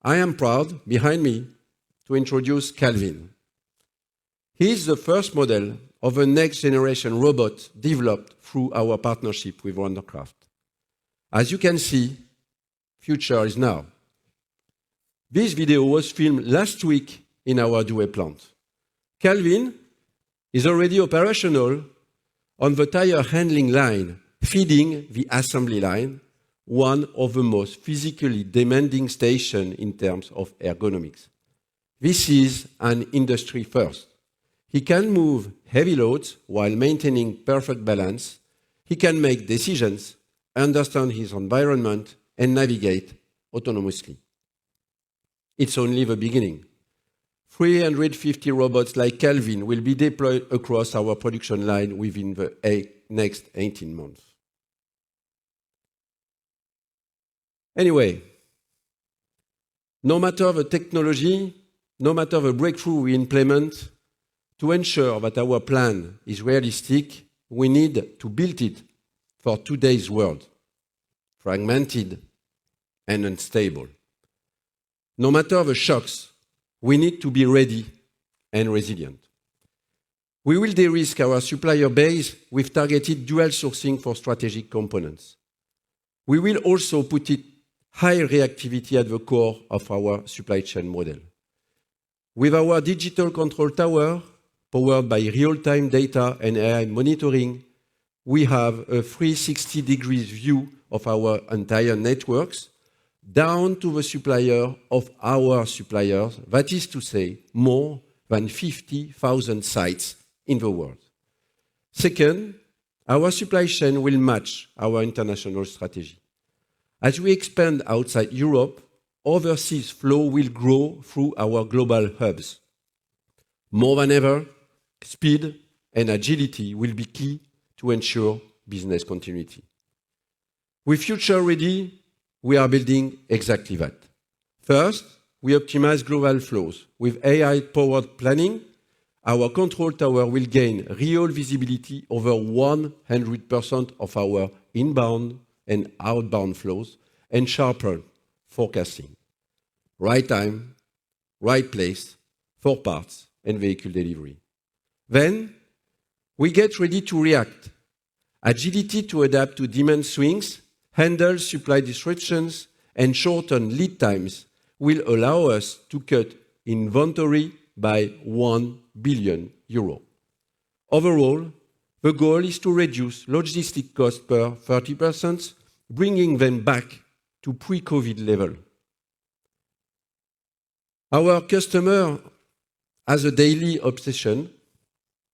I am proud, behind me, to introduce Calvin. He is the first model of a next-generation robot developed through our partnership with Wandercraft. As you can see, future is now. This video was filmed last week in our Douai plant. Calvin is already operational on the tire handling line, feeding the assembly line, one of the most physically demanding stations in terms of ergonomics. This is an industry first. He can move heavy loads while maintaining perfect balance. He can make decisions, understand his environment, and navigate autonomously. It's only the beginning. 350 robots like Calvin will be deployed across our production line within the next 18 months. Anyway, no matter the technology, no matter the breakthrough we implement, to ensure that our plan is realistic, we need to build it for today's world, fragmented and unstable. No matter the shocks, we need to be ready and resilient. We will de-risk our supplier base with targeted dual sourcing for strategic components. We will also put high reactivity at the core of our supply chain model. With our digital control tower, powered by real-time data and AI monitoring, we have a 360 degrees view of our entire networks, down to the supplier of our suppliers, that is to say, more than 50,000 sites in the world. Second, our supply chain will match our international strategy. As we expand outside Europe, overseas flow will grow through our global hubs. More than ever, speed and agility will be key to ensure business continuity. With Future Ready, we are building exactly that. First, we optimize global flows. With AI-powered planning, our control tower will gain real visibility over 100% of our inbound and outbound flows and sharper forecasting. Right time, right place for parts and vehicle delivery. Then, we get ready to react. Agility to adapt to demand swings, handle supply disruptions, and shorten lead times will allow us to cut inventory by €1 billion. Overall, the goal is to reduce logistic costs per 30%, bringing them back to pre-COVID level. Our customer has a daily obsession: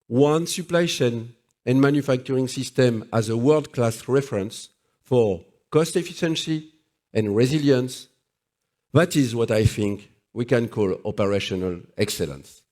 one supply chain and manufacturing system as a world-class reference for cost efficiency and resilience. That is what I think we can call operational excellence.